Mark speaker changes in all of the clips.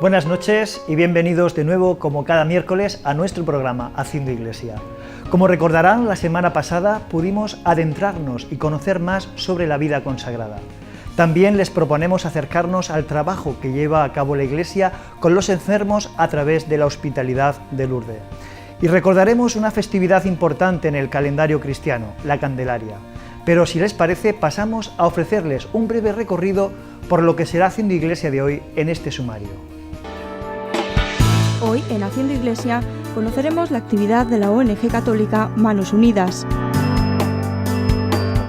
Speaker 1: Buenas noches y bienvenidos de nuevo, como cada miércoles, a nuestro programa Haciendo Iglesia. Como recordarán, la semana pasada pudimos adentrarnos y conocer más sobre la vida consagrada. También les proponemos acercarnos al trabajo que lleva a cabo la Iglesia con los enfermos a través de la hospitalidad de Lourdes. Y recordaremos una festividad importante en el calendario cristiano, la Candelaria. Pero si les parece, pasamos a ofrecerles un breve recorrido por lo que será Haciendo Iglesia de hoy en este sumario.
Speaker 2: Hoy, en Haciendo Iglesia, conoceremos la actividad de la ONG católica Manos Unidas.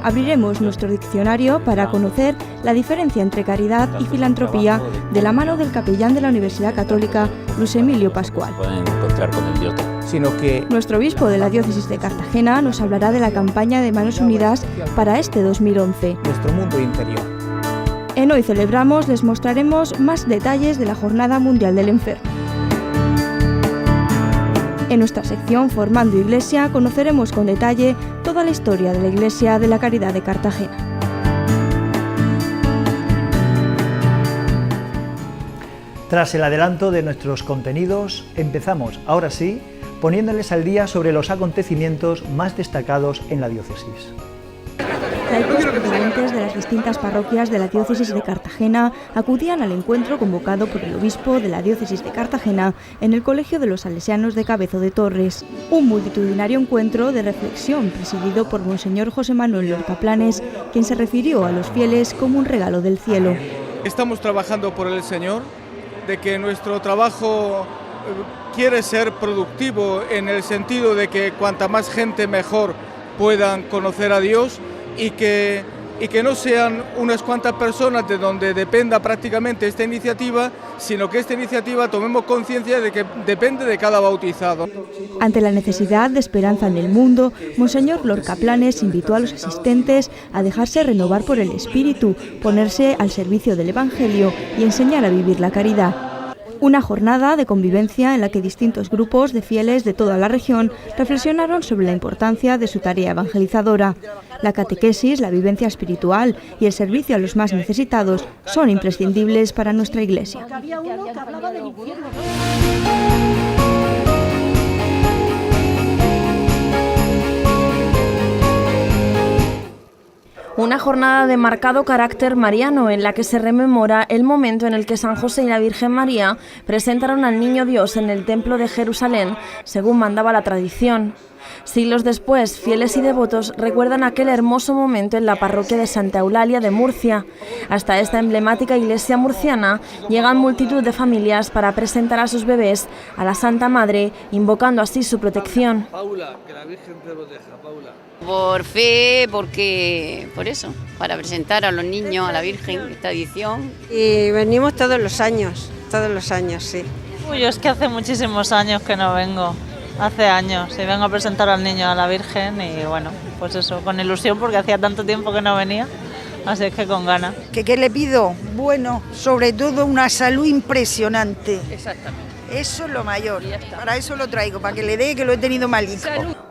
Speaker 2: Abriremos nuestro diccionario para conocer la diferencia entre caridad y filantropía de la mano del capellán de la Universidad Católica, Luis Emilio Pascual. Nuestro obispo de la diócesis de Cartagena nos hablará de la campaña de Manos Unidas para este 2011.
Speaker 3: Nuestro mundo interior.
Speaker 2: En Hoy Celebramos les mostraremos más detalles de la Jornada Mundial del Enfermo. En nuestra sección Formando Iglesia conoceremos con detalle toda la historia de la Iglesia de la Caridad de Cartagena.
Speaker 1: Tras el adelanto de nuestros contenidos, empezamos, ahora sí, poniéndoles al día sobre los acontecimientos más destacados en la diócesis.
Speaker 2: Laicos procedentes de las distintas parroquias de la diócesis de Cartagena acudían al encuentro convocado por el obispo de la diócesis de Cartagena en el Colegio de los Salesianos de Cabezo de Torres. Un multitudinario encuentro de reflexión presidido por Monseñor José Manuel Lorca Planes, quien se refirió a los fieles como un regalo del cielo.
Speaker 4: Estamos trabajando por el Señor, de que nuestro trabajo quiere ser productivo en el sentido de que cuanta más gente mejor puedan conocer a Dios y que no sean unas cuantas personas de donde dependa prácticamente esta iniciativa, sino que esta iniciativa tomemos conciencia de que depende de cada bautizado.
Speaker 2: Ante la necesidad de esperanza en el mundo, Monseñor Lorca Planes invitó a los asistentes a dejarse renovar por el Espíritu, ponerse al servicio del Evangelio y enseñar a vivir la caridad. Una jornada de convivencia en la que distintos grupos de fieles de toda la región reflexionaron sobre la importancia de su tarea evangelizadora. La catequesis, la vivencia espiritual y el servicio a los más necesitados son imprescindibles para nuestra Iglesia. Una jornada de marcado carácter mariano en la que se rememora el momento en el que San José y la Virgen María presentaron al Niño Dios en el Templo de Jerusalén, según mandaba la tradición. Siglos después, fieles y devotos recuerdan aquel hermoso momento en la parroquia de Santa Eulalia de Murcia. Hasta esta emblemática iglesia murciana llegan multitud de familias para presentar a sus bebés a la Santa Madre, invocando así su protección.
Speaker 5: Paula, que la Virgen te proteja, Paula.
Speaker 6: Por fe, porque por eso, para presentar a los niños a la Virgen esta edición.
Speaker 7: Y venimos todos los años, sí.
Speaker 8: Uy, yo es que hace muchísimos años que no vengo, hace años, y vengo a presentar al niño a la Virgen y bueno, pues eso, con ilusión porque hacía tanto tiempo que no venía, así es que con ganas.
Speaker 9: ¿Qué le pido? Bueno, sobre todo una salud impresionante.
Speaker 6: Exactamente.
Speaker 9: Eso es lo mayor, para eso lo traigo, para que le dé que lo he tenido malito.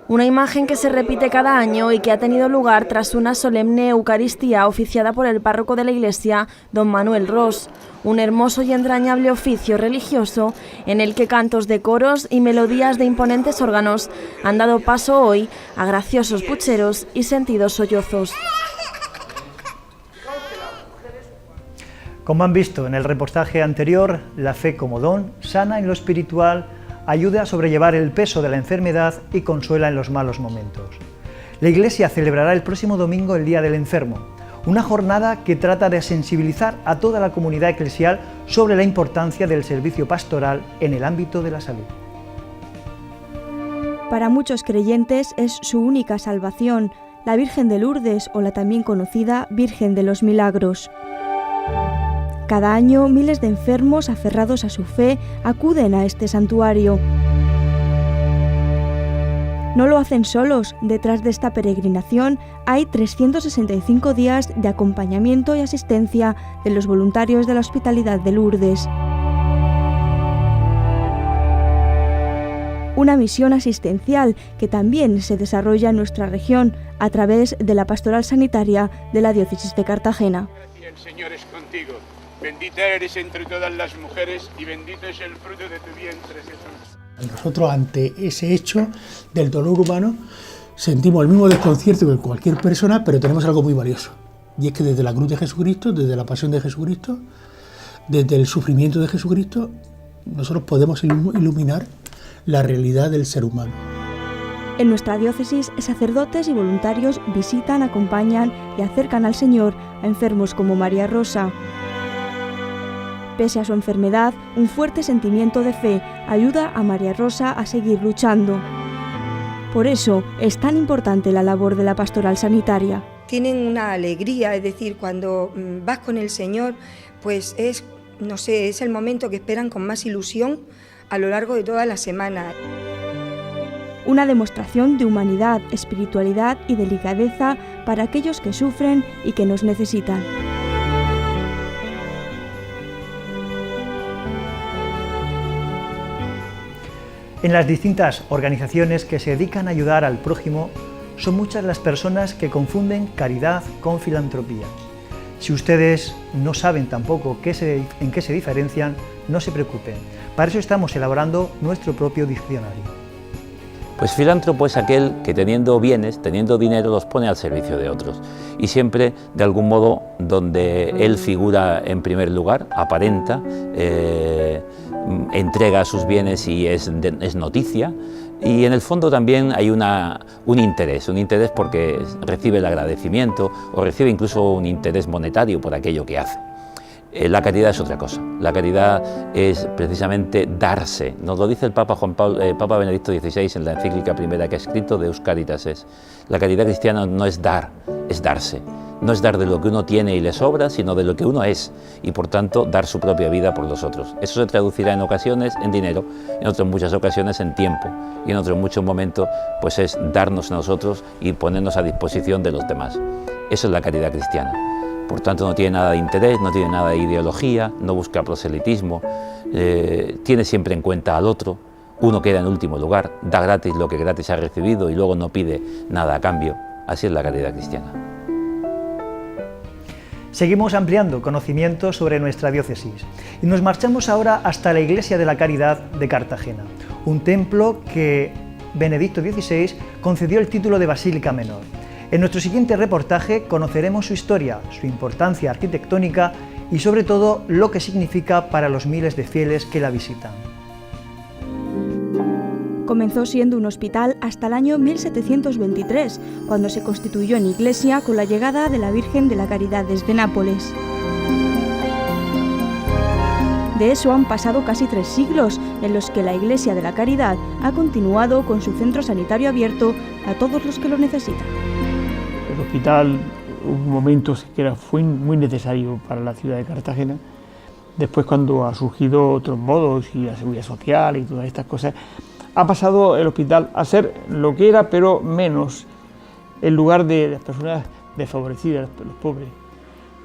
Speaker 2: Una imagen que se repite cada año y que ha tenido lugar tras una solemne Eucaristía oficiada por el párroco de la iglesia, don Manuel Ros. Un hermoso y entrañable oficio religioso en el que cantos de coros y melodías de imponentes órganos han dado paso hoy a graciosos pucheros y sentidos sollozos.
Speaker 1: Como han visto en el reportaje anterior, la fe como don sana en lo espiritual, ayuda a sobrellevar el peso de la enfermedad y consuela en los malos momentos. La Iglesia celebrará el próximo domingo el Día del Enfermo, una jornada que trata de sensibilizar a toda la comunidad eclesial sobre la importancia del servicio pastoral en el ámbito de la salud.
Speaker 2: Para muchos creyentes es su única salvación, la Virgen de Lourdes o la también conocida Virgen de los Milagros. Cada año miles de enfermos aferrados a su fe acuden a este santuario. No lo hacen solos, detrás de esta peregrinación hay 365 días de acompañamiento y asistencia de los voluntarios de la Hospitalidad de Lourdes. Una misión asistencial que también se desarrolla en nuestra región a través de la pastoral sanitaria de la diócesis de Cartagena.
Speaker 5: El Señor es contigo.
Speaker 3: Bendita eres entre todas las mujeres y bendito es el fruto de tu vientre, Jesús.
Speaker 10: Nosotros, ante ese hecho del dolor humano, sentimos el mismo desconcierto que cualquier persona, pero tenemos algo muy valioso. Y es que desde la cruz de Jesucristo, desde la pasión de Jesucristo, desde el sufrimiento de Jesucristo, nosotros podemos iluminar la realidad del ser humano.
Speaker 2: En nuestra diócesis, sacerdotes y voluntarios visitan, acompañan y acercan al Señor a enfermos como María Rosa. Pese a su enfermedad, un fuerte sentimiento de fe ayuda a María Rosa a seguir luchando. Por eso es tan importante la labor de la pastoral sanitaria.
Speaker 11: Tienen una alegría, es decir, cuando vas con el Señor, pues es el momento que esperan con más ilusión a lo largo de toda la semana.
Speaker 2: Una demostración de humanidad, espiritualidad y delicadeza para aquellos que sufren y que nos necesitan.
Speaker 1: En las distintas organizaciones que se dedican a ayudar al prójimo, son muchas las personas que confunden caridad con filantropía. Si ustedes no saben tampoco en qué se diferencian, no se preocupen. Para eso estamos elaborando nuestro propio diccionario.
Speaker 12: Pues filántropo es aquel que teniendo bienes, teniendo dinero, los pone al servicio de otros. Y siempre, de algún modo, donde él figura en primer lugar, aparenta, entrega sus bienes y es noticia. Y en el fondo también hay un interés porque recibe el agradecimiento o recibe incluso un interés monetario por aquello que hace. La caridad es otra cosa. La caridad es precisamente darse. Nos lo dice el Papa Benedicto XVI en la encíclica primera que ha escrito, Deus Caritas es. La caridad cristiana no es dar, es darse. No es dar de lo que uno tiene y le sobra, sino de lo que uno es, y por tanto dar su propia vida por los otros. Eso se traducirá en ocasiones en dinero, en otras muchas ocasiones en tiempo, y en otros muchos momentos pues es darnos a nosotros y ponernos a disposición de los demás. Eso es la caridad cristiana. Por tanto, no tiene nada de interés, no tiene nada de ideología, no busca proselitismo, tiene siempre en cuenta al otro, uno queda en último lugar, da gratis lo que gratis ha recibido y luego no pide nada a cambio. Así es la caridad cristiana.
Speaker 1: Seguimos ampliando conocimientos sobre nuestra diócesis y nos marchamos ahora hasta la Iglesia de la Caridad de Cartagena, un templo que Benedicto XVI concedió el título de Basílica Menor. En nuestro siguiente reportaje conoceremos su historia, su importancia arquitectónica y sobre todo lo que significa para los miles de fieles que la visitan.
Speaker 2: Comenzó siendo un hospital hasta el año 1723, cuando se constituyó en iglesia con la llegada de la Virgen de la Caridad desde Nápoles. De eso han pasado casi 3 siglos, en los que la Iglesia de la Caridad ha continuado con su centro sanitario abierto a todos los que lo necesitan.
Speaker 13: El hospital hubo momentos que fue muy necesario para la ciudad de Cartagena. Después, cuando ha surgido otros modos y la seguridad social y todas estas cosas, ha pasado el hospital a ser lo que era, pero menos, el lugar de las personas desfavorecidas, los pobres.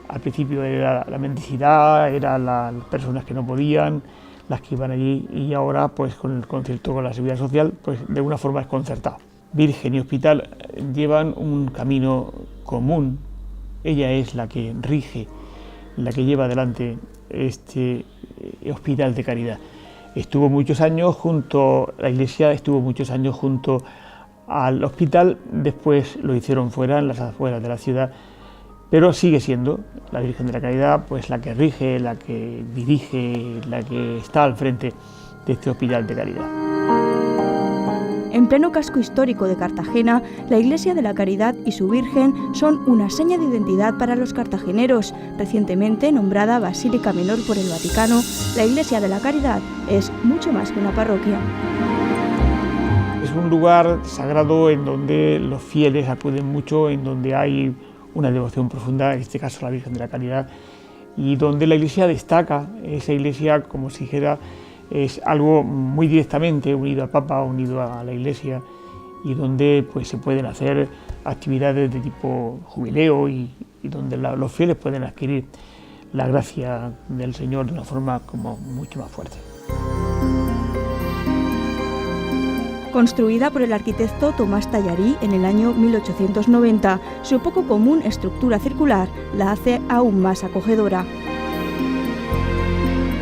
Speaker 13: Al principio era la mendicidad, eran las personas que no podían, las que iban allí, y ahora, pues con el concierto con la seguridad social, pues de una forma es concertado. Virgen y hospital llevan un camino común. Ella es la que rige, la que lleva adelante este hospital de caridad. Estuvo muchos años la iglesia estuvo muchos años junto al hospital, después lo hicieron fuera, en las afueras de la ciudad, pero sigue siendo la Virgen de la Caridad pues la que rige, la que dirige, la que está al frente de este hospital de caridad.
Speaker 2: En pleno casco histórico de Cartagena, la Iglesia de la Caridad y su Virgen son una seña de identidad para los cartageneros. Recientemente nombrada Basílica Menor por el Vaticano, la Iglesia de la Caridad es mucho más que una parroquia.
Speaker 13: Es un lugar sagrado en donde los fieles acuden mucho, en donde hay una devoción profunda, en este caso la Virgen de la Caridad, y donde la Iglesia destaca. Esa Iglesia, como si dijera, es algo muy directamente unido al Papa, unido a la Iglesia, y donde pues se pueden hacer actividades de tipo jubileo y donde los fieles pueden adquirir la gracia del Señor de una forma como mucho más fuerte.
Speaker 2: Construida por el arquitecto Tomás Tallarí en el año 1890, su poco común estructura circular la hace aún más acogedora.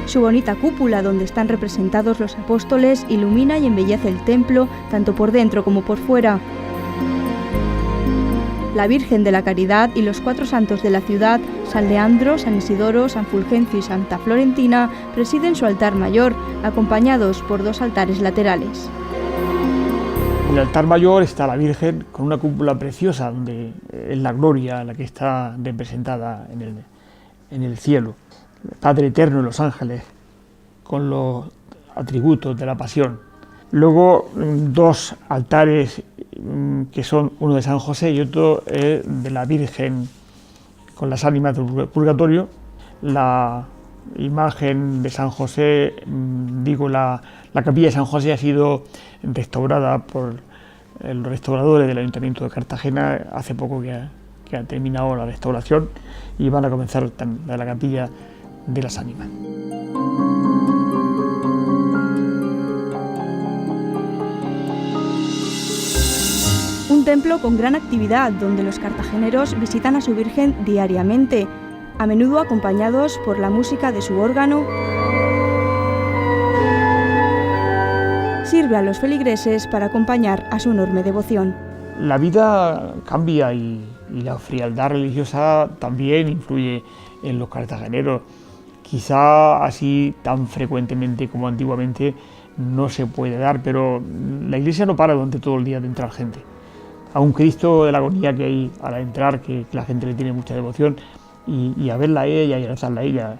Speaker 2: Su bonita cúpula, donde están representados los apóstoles, ilumina y embellece el templo, tanto por dentro como por fuera. La Virgen de la Caridad y los 4 santos de la ciudad, San Leandro, San Isidoro, San Fulgencio y Santa Florentina, presiden su altar mayor, acompañados por 2 altares laterales.
Speaker 13: En el altar mayor está la Virgen con una cúpula preciosa, donde es la gloria la que está representada en el cielo. El Padre Eterno y los ángeles, con los atributos de la pasión. Luego 2 altares que son uno de San José y otro de la Virgen con las ánimas del purgatorio. La imagen de San José, la capilla de San José ha sido restaurada por los restauradores del Ayuntamiento de Cartagena hace poco que ha terminado la restauración y van a comenzar la capilla de las ánimas.
Speaker 2: Un templo con gran actividad, donde los cartageneros visitan a su Virgen diariamente, a menudo acompañados por la música de su órgano. Sirve a los feligreses para acompañar a su enorme devoción.
Speaker 13: La vida cambia y la frialdad religiosa también influye en los cartageneros. Quizá así tan frecuentemente como antiguamente no se puede dar, pero la iglesia no para durante todo el día de entrar gente. A un Cristo de la agonía que hay al entrar, que la gente le tiene mucha devoción, y a verla a ella y a rezarla a ella.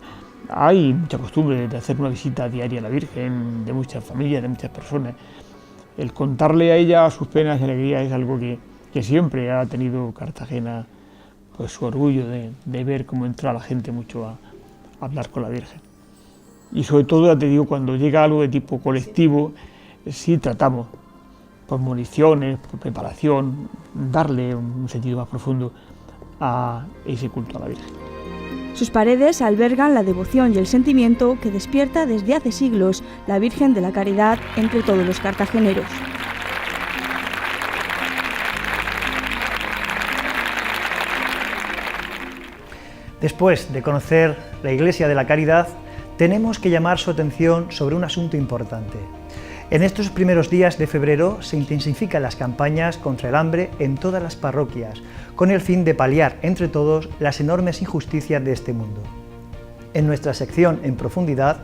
Speaker 13: Hay mucha costumbre de hacer una visita diaria a la Virgen, de muchas familias, de muchas personas. El contarle a ella sus penas y alegrías es algo que siempre ha tenido Cartagena, pues su orgullo de ver cómo entra la gente mucho a hablar con la Virgen. Y sobre todo, ya te digo, cuando llega algo de tipo colectivo, sí tratamos, por municiones, por preparación, darle un sentido más profundo a ese culto a la Virgen.
Speaker 2: Sus paredes albergan la devoción y el sentimiento que despierta desde hace siglos la Virgen de la Caridad entre todos los cartageneros.
Speaker 1: Después de conocer la Iglesia de la Caridad, tenemos que llamar su atención sobre un asunto importante. En estos primeros días de febrero se intensifican las campañas contra el hambre en todas las parroquias, con el fin de paliar entre todos las enormes injusticias de este mundo. En nuestra sección En Profundidad,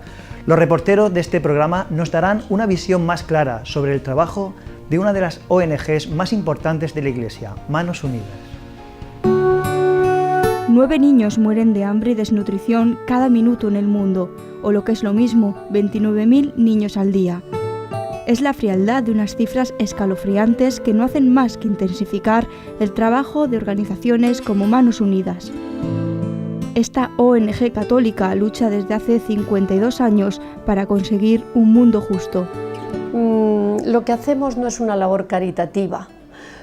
Speaker 1: los reporteros de este programa nos darán una visión más clara sobre el trabajo de una de las ONGs más importantes de la Iglesia, Manos Unidas.
Speaker 2: 9 niños mueren de hambre y desnutrición cada minuto en el mundo, o lo que es lo mismo, 29.000 niños al día. Es la frialdad de unas cifras escalofriantes que no hacen más que intensificar el trabajo de organizaciones como Manos Unidas. Esta ONG católica lucha desde hace 52 años para conseguir un mundo justo.
Speaker 14: Lo que hacemos no es una labor caritativa,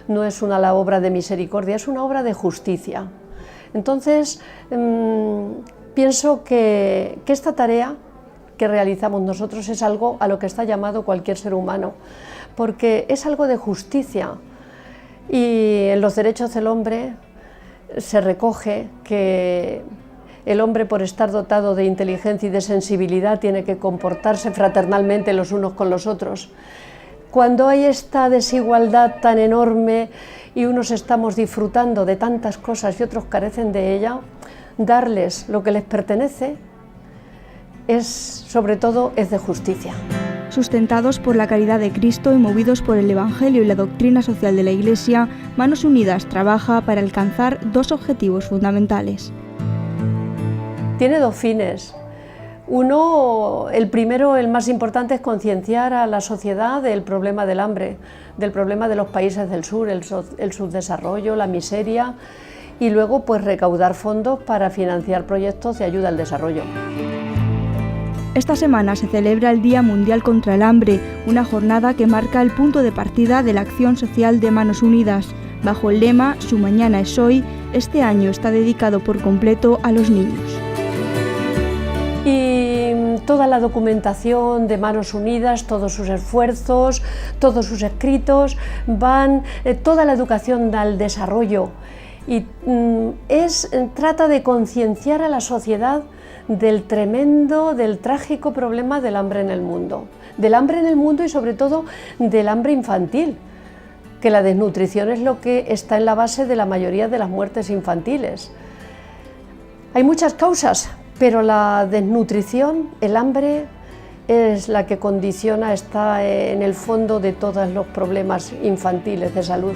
Speaker 14: no es una obra de misericordia, es una obra de justicia. Entonces, pienso que esta tarea que realizamos nosotros es algo a lo que está llamado cualquier ser humano, porque es algo de justicia, y en los derechos del hombre se recoge que el hombre, por estar dotado de inteligencia y de sensibilidad, tiene que comportarse fraternalmente los unos con los otros. Cuando hay esta desigualdad tan enorme y unos estamos disfrutando de tantas cosas y otros carecen de ella, darles lo que les pertenece sobre todo es de justicia.
Speaker 2: Sustentados por la caridad de Cristo y movidos por el Evangelio y la doctrina social de la Iglesia, Manos Unidas trabaja para alcanzar 2 objetivos fundamentales.
Speaker 14: Tiene 2 fines. Uno, el primero, el más importante, es concienciar a la sociedad del problema del hambre, del problema de los países del sur, el subdesarrollo, la miseria, y luego pues recaudar fondos para financiar proyectos de ayuda al desarrollo.
Speaker 2: Esta semana se celebra el Día Mundial contra el Hambre, una jornada que marca el punto de partida de la acción social de Manos Unidas. Bajo el lema Su mañana es hoy, este año está dedicado por completo a los niños.
Speaker 14: Y toda la documentación de Manos Unidas, todos sus esfuerzos, todos sus escritos, toda la educación al desarrollo, y trata de concienciar a la sociedad del tremendo, del trágico problema del hambre en el mundo. Del hambre en el mundo y sobre todo del hambre infantil, que la desnutrición es lo que está en la base de la mayoría de las muertes infantiles. Hay muchas causas, pero la desnutrición, el hambre, es la que condiciona, está en el fondo de todos los problemas infantiles de salud.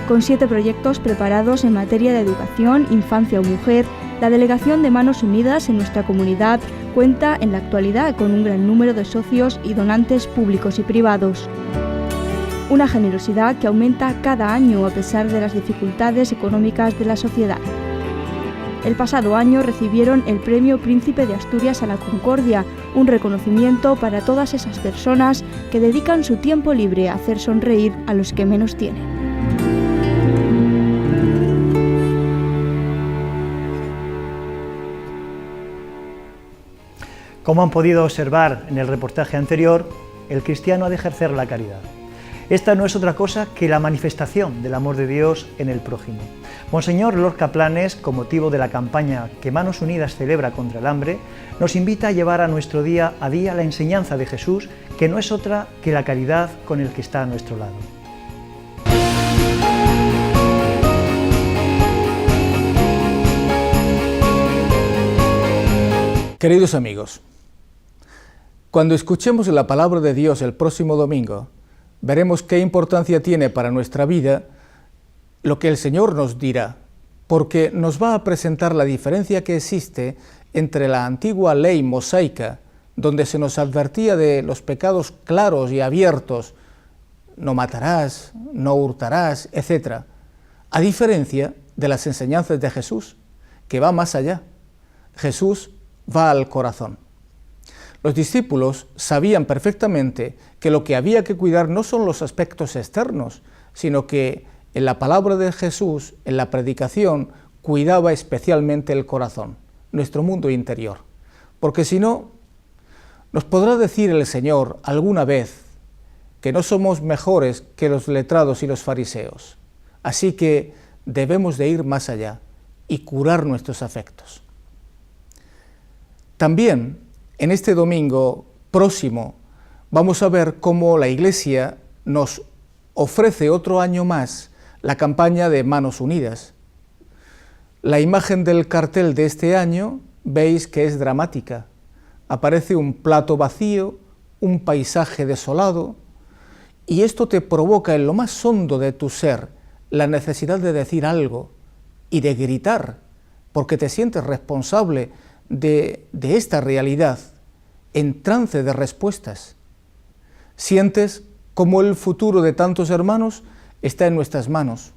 Speaker 2: Con 7 proyectos preparados en materia de educación, infancia o mujer, la Delegación de Manos Unidas en nuestra comunidad cuenta en la actualidad con un gran número de socios y donantes públicos y privados. Una generosidad que aumenta cada año a pesar de las dificultades económicas de la sociedad. El pasado año recibieron el Premio Príncipe de Asturias a la Concordia, un reconocimiento para todas esas personas que dedican su tiempo libre a hacer sonreír a los que menos tienen.
Speaker 1: Como han podido observar en el reportaje anterior, el cristiano ha de ejercer la caridad. Esta no es otra cosa que la manifestación del amor de Dios en el prójimo. Monseñor Lorca Planes, con motivo de la campaña que Manos Unidas celebra contra el hambre, nos invita a llevar a nuestro día a día la enseñanza de Jesús, que no es otra que la caridad con el que está a nuestro lado.
Speaker 4: Queridos amigos, cuando escuchemos la palabra de Dios el próximo domingo, veremos qué importancia tiene para nuestra vida lo que el Señor nos dirá, porque nos va a presentar la diferencia que existe entre la antigua ley mosaica, donde se nos advertía de los pecados claros y abiertos, no matarás, no hurtarás, etc., a diferencia de las enseñanzas de Jesús, que va más allá. Jesús va al corazón. Los discípulos sabían perfectamente que lo que había que cuidar no son los aspectos externos, sino que en la palabra de Jesús, en la predicación, cuidaba especialmente el corazón, nuestro mundo interior. Porque si no, nos podrá decir el Señor alguna vez que no somos mejores que los letrados y los fariseos. Así que debemos de ir más allá y curar nuestros afectos. También, en este domingo próximo, vamos a ver cómo la Iglesia nos ofrece otro año más la campaña de Manos Unidas. La imagen del cartel de este año veis que es dramática. Aparece un plato vacío, un paisaje desolado, y esto te provoca en lo más hondo de tu ser la necesidad de decir algo y de gritar, porque te sientes responsable de esta realidad, en trance de respuestas. Sientes como el futuro de tantos hermanos está en nuestras manos.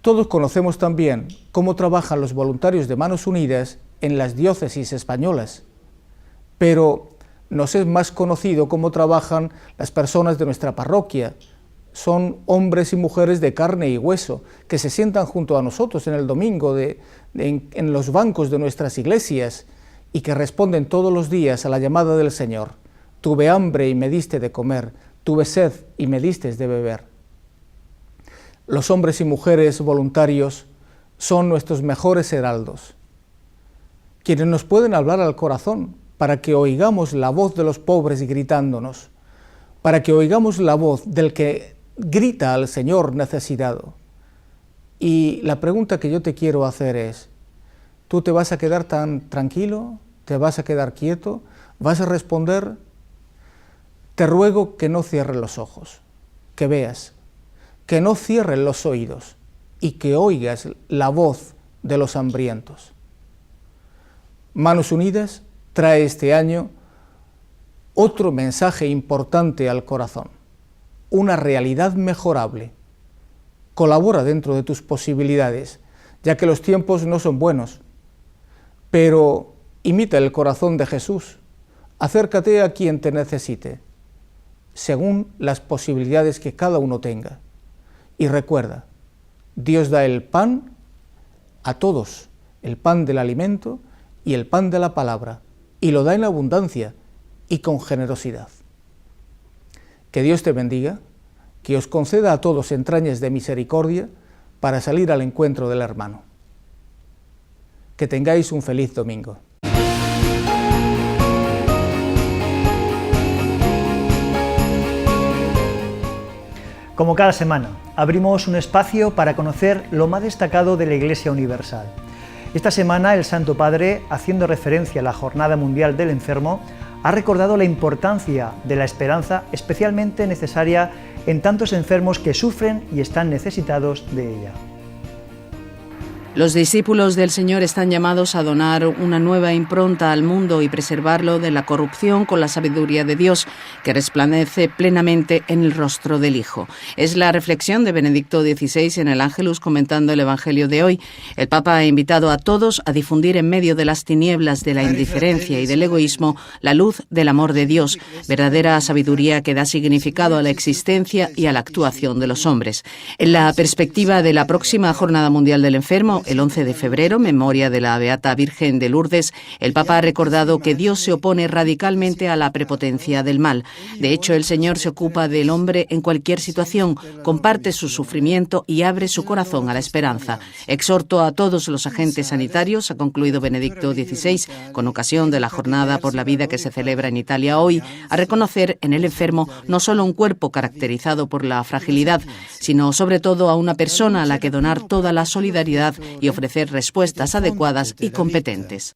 Speaker 4: Todos conocemos también cómo trabajan los voluntarios de Manos Unidas en las diócesis españolas, pero nos es más conocido cómo trabajan las personas de nuestra parroquia. Son hombres y mujeres de carne y hueso, que se sientan junto a nosotros en el domingo en los bancos de nuestras iglesias y que responden todos los días a la llamada del Señor. Tuve hambre y me diste de comer, tuve sed y me diste de beber. Los hombres y mujeres voluntarios son nuestros mejores heraldos, quienes nos pueden hablar al corazón para que oigamos la voz de los pobres gritándonos, para que oigamos la voz del que grita al Señor necesitado. Y la pregunta que yo te quiero hacer es, ¿tú te vas a quedar tan tranquilo? ¿Te vas a quedar quieto? ¿Vas a responder? Te ruego que no cierres los ojos, que veas, que no cierres los oídos y que oigas la voz de los hambrientos. Manos Unidas trae este año otro mensaje importante al corazón, una realidad mejorable. Colabora dentro de tus posibilidades, ya que los tiempos no son buenos, pero imita el corazón de Jesús, acércate a quien te necesite, según las posibilidades que cada uno tenga. Y recuerda, Dios da el pan a todos, el pan del alimento y el pan de la palabra, y lo da en abundancia y con generosidad. Que Dios te bendiga, que os conceda a todos entrañas de misericordia para salir al encuentro del hermano.
Speaker 15: que tengáis un feliz domingo.
Speaker 1: Como cada semana, abrimos un espacio para conocer lo más destacado de la Iglesia Universal. Esta semana el Santo Padre, haciendo referencia a la Jornada Mundial del Enfermo, ha recordado la importancia de la esperanza, especialmente necesaria en tantos enfermos que sufren y están necesitados de ella.
Speaker 16: Los discípulos del Señor están llamados a donar una nueva impronta al mundo y preservarlo de la corrupción con la sabiduría de Dios, que resplandece plenamente en el rostro del Hijo. Es la reflexión de Benedicto XVI en el Ángelus comentando el Evangelio de hoy. El Papa ha invitado a todos a difundir en medio de las tinieblas de la indiferencia y del egoísmo la luz del amor de Dios, verdadera sabiduría que da significado a la existencia y a la actuación de los hombres. En la perspectiva de la próxima Jornada Mundial del Enfermo, el 11 de febrero, memoria de la Beata Virgen de Lourdes, el Papa ha recordado que Dios se opone radicalmente a la prepotencia del mal. De hecho, el Señor se ocupa del hombre en cualquier situación, comparte su sufrimiento y abre su corazón a la esperanza. Exhorto a todos los agentes sanitarios, ha concluido Benedicto XVI, con ocasión de la Jornada por la Vida que se celebra en Italia hoy, a reconocer en el enfermo no solo un cuerpo caracterizado por la fragilidad, sino sobre todo a una persona a la que donar toda la solidaridad y ofrecer respuestas adecuadas y competentes.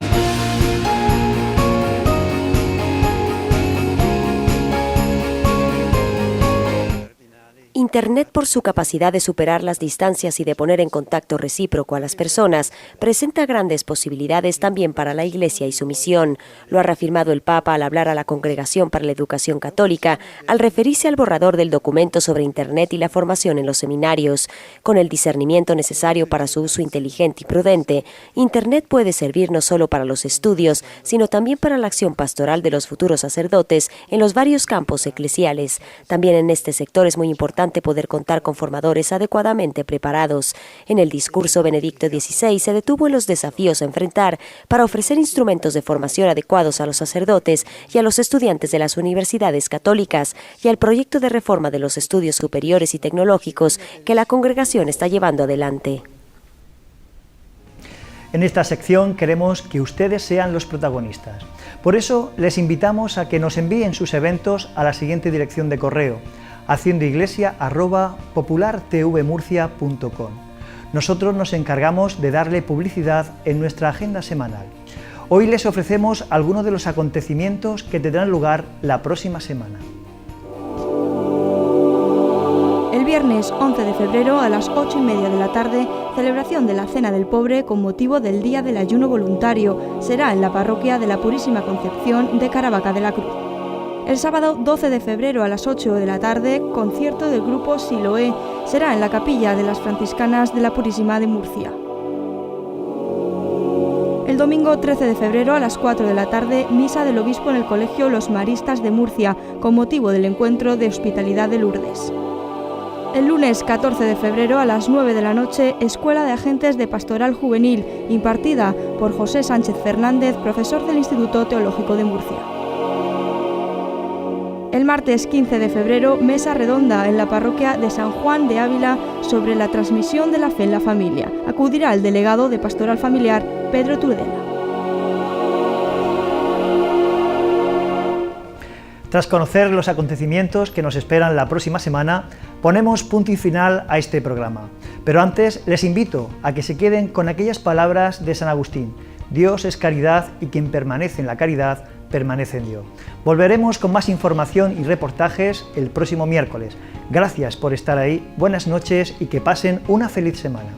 Speaker 17: Internet, por su capacidad de superar las distancias y de poner en contacto recíproco a las personas, presenta grandes posibilidades también para la Iglesia y su misión. Lo ha reafirmado el Papa al hablar a la Congregación para la Educación Católica, al referirse al borrador del documento sobre Internet y la formación en los seminarios. Con el discernimiento necesario para su uso inteligente y prudente, Internet puede servir no solo para los estudios, sino también para la acción pastoral de los futuros sacerdotes en los varios campos eclesiales. También en este sector es muy importante poder contar con formadores adecuadamente preparados. En el discurso, Benedicto XVI se detuvo en los desafíos a enfrentar para ofrecer instrumentos de formación adecuados a los sacerdotes y a los estudiantes de las universidades católicas y al proyecto de reforma de los estudios superiores y tecnológicos que la congregación está llevando adelante.
Speaker 1: En esta sección queremos que ustedes sean los protagonistas. Por eso les invitamos a que nos envíen sus eventos a la siguiente dirección de correo: haciendoiglesia@populartvmurcia.com. Nosotros nos encargamos de darle publicidad en nuestra agenda semanal. Hoy les ofrecemos algunos de los acontecimientos que tendrán lugar la próxima semana.
Speaker 2: El viernes 11 de febrero a las 8:30 de la tarde, celebración de la Cena del Pobre con motivo del Día del Ayuno Voluntario. Será en la parroquia de la Purísima Concepción de Caravaca de la Cruz. El sábado 12 de febrero a las 8 de la tarde, concierto del grupo Siloé. Será en la capilla de las Franciscanas de la Purísima de Murcia. El domingo 13 de febrero a las 4 de la tarde, misa del obispo en el Colegio Los Maristas de Murcia, con motivo del encuentro de hospitalidad de Lourdes. El lunes 14 de febrero a las 9 de la noche, Escuela de Agentes de Pastoral Juvenil, impartida por José Sánchez Fernández, profesor del Instituto Teológico de Murcia. El martes 15 de febrero, mesa redonda en la parroquia de San Juan de Ávila sobre la transmisión de la fe en la familia. Acudirá el delegado de Pastoral Familiar, Pedro Tudela.
Speaker 1: Tras conocer los acontecimientos que nos esperan la próxima semana, ponemos punto y final a este programa. Pero antes les invito a que se queden con aquellas palabras de San Agustín: Dios es caridad y quien permanece en la caridad permanece en Dios. Volveremos con más información y reportajes el próximo miércoles. Gracias por estar ahí, buenas noches y que pasen una feliz semana.